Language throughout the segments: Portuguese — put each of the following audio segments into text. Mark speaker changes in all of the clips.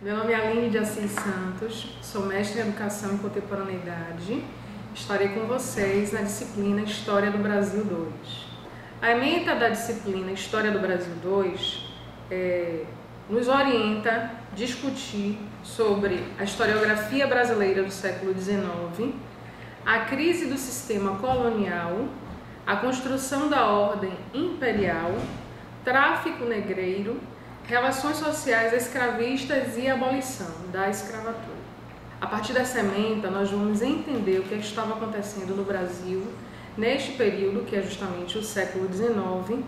Speaker 1: Meu nome é Aline de Assis Santos, sou mestre em Educação e Contemporaneidade. Estarei com vocês na disciplina História do Brasil 2. A ementa da disciplina História do Brasil 2 nos orienta a discutir sobre a historiografia brasileira do século XIX, a crise do sistema colonial, a construção da ordem imperial, tráfico negreiro, relações sociais escravistas e abolição da escravatura. A partir dessa ementa, nós vamos entender o que estava acontecendo no Brasil neste período, que é justamente o século XIX,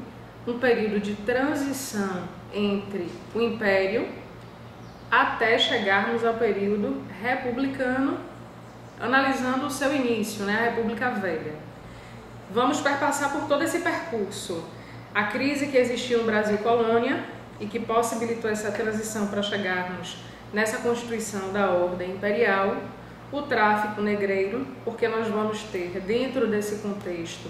Speaker 1: um período de transição entre o Império até chegarmos ao período republicano, analisando o seu início, a República Velha. Vamos perpassar por todo esse percurso, a crise que existiu no Brasil colônia e que possibilitou essa transição para chegarmos nessa constituição da ordem imperial, o tráfico negreiro, porque nós vamos ter dentro desse contexto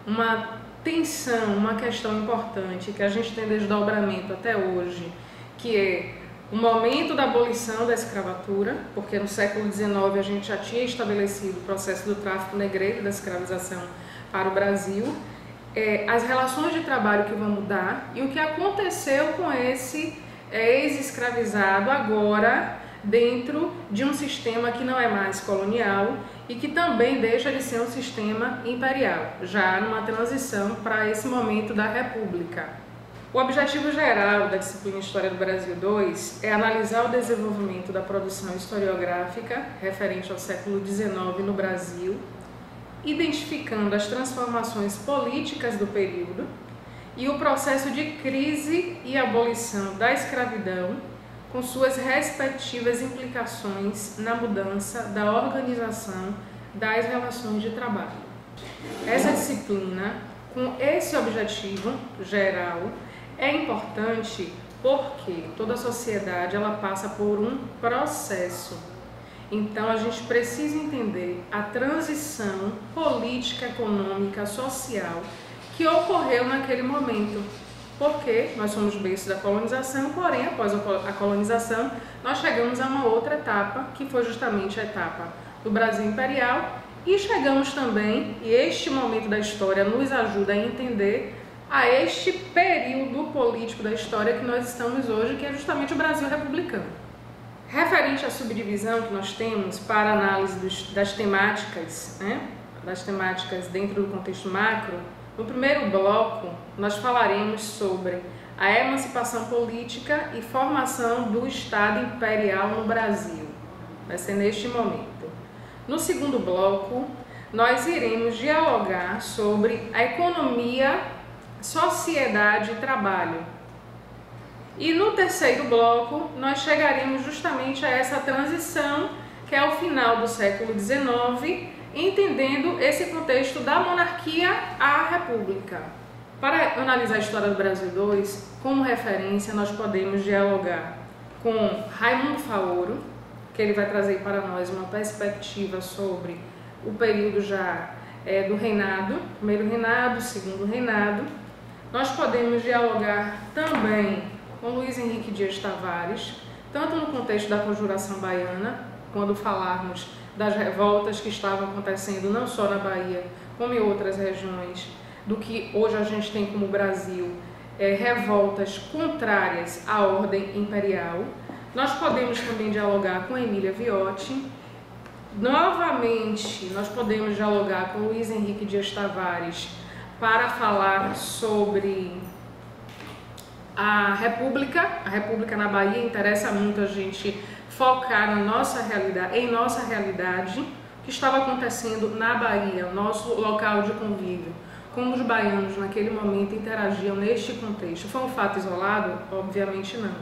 Speaker 1: uma tensão, uma questão importante que a gente tem desdobramento até hoje, que é o momento da abolição da escravatura, porque no século XIX a gente já tinha estabelecido o processo do tráfico negreiro, da escravização para o Brasil, as relações de trabalho que vão mudar e o que aconteceu com esse ex-escravizado agora dentro de um sistema que não é mais colonial e que também deixa de ser um sistema imperial, já numa transição para esse momento da República. O objetivo geral da disciplina História do Brasil 2 é analisar o desenvolvimento da produção historiográfica referente ao século XIX no Brasil, identificando as transformações políticas do período e o processo de crise e abolição da escravidão, com suas respectivas implicações na mudança da organização das relações de trabalho. Essa disciplina, com esse objetivo geral, é importante porque toda a sociedade ela passa por um processo. Então a gente precisa entender a transição política, econômica, social que ocorreu naquele momento. Porque nós somos berço da colonização, porém após a colonização nós chegamos a uma outra etapa, que foi justamente a etapa do Brasil Imperial, e chegamos também, e este momento da história nos ajuda a entender a este período político da história que nós estamos hoje, que é justamente o Brasil republicano. Referente à subdivisão que nós temos para análise das temáticas, das temáticas dentro do contexto macro, no primeiro bloco nós falaremos sobre a emancipação política e formação do Estado imperial no Brasil. Vai ser neste momento. No segundo bloco, nós iremos dialogar sobre a economia, sociedade e trabalho. E no terceiro bloco, nós chegaremos justamente a essa transição, que é o final do século XIX, entendendo esse contexto da monarquia à república. Para analisar a história do Brasil 2, como referência, nós podemos dialogar com Raimundo Faoro, que ele vai trazer para nós uma perspectiva sobre o período já do reinado, primeiro reinado, segundo reinado. Nós podemos dialogar também com Luiz Henrique Dias Tavares, tanto no contexto da Conjuração Baiana, quando falarmos das revoltas que estavam acontecendo não só na Bahia, como em outras regiões, do que hoje a gente tem como Brasil, revoltas contrárias à ordem imperial. Nós podemos também dialogar com Emília Viotti. Novamente, nós podemos dialogar com Luiz Henrique Dias Tavares para falar sobre a República na Bahia. Interessa muito a gente focar na nossa realidade, em nossa realidade, o que estava acontecendo na Bahia, o nosso local de convívio, como os baianos naquele momento interagiam neste contexto. Foi um fato isolado? Obviamente não.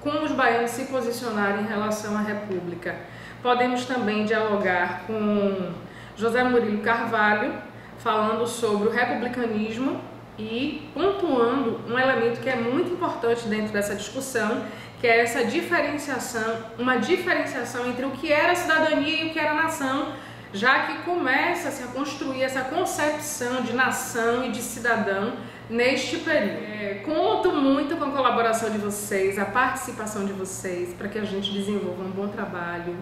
Speaker 1: Como os baianos se posicionaram em relação à República. Podemos também dialogar com José Murilo Carvalho, falando sobre o republicanismo e pontuando um elemento que é muito importante dentro dessa discussão, que é essa diferenciação, uma diferenciação entre o que era cidadania e o que era nação, já que começa-se a construir essa concepção de nação e de cidadão neste período. Conto muito com a colaboração de vocês, a participação de vocês, para que a gente desenvolva um bom trabalho,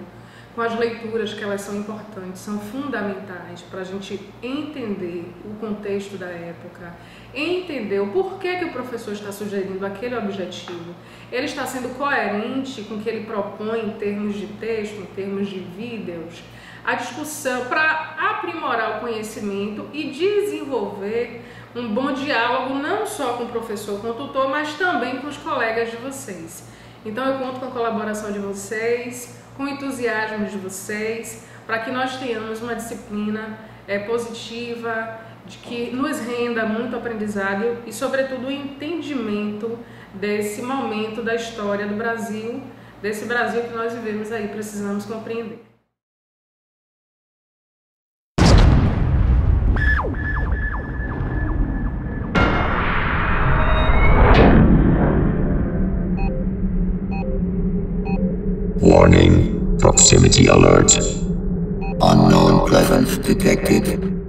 Speaker 1: com as leituras, que elas são importantes, são fundamentais para a gente entender o contexto da época, entender o porquê que o professor está sugerindo aquele objetivo. Ele está sendo coerente com o que ele propõe em termos de texto, em termos de vídeos, a discussão para aprimorar o conhecimento e desenvolver um bom diálogo não só com o professor, com o tutor, mas também com os colegas de vocês. Então eu conto com a colaboração de vocês, com o entusiasmo de vocês, para que nós tenhamos uma disciplina positiva, de que nos renda muito aprendizado e, sobretudo, o entendimento desse momento da história do Brasil, desse Brasil que nós vivemos aí, precisamos compreender.
Speaker 2: Warning, proximity alert. Unknown presence detected.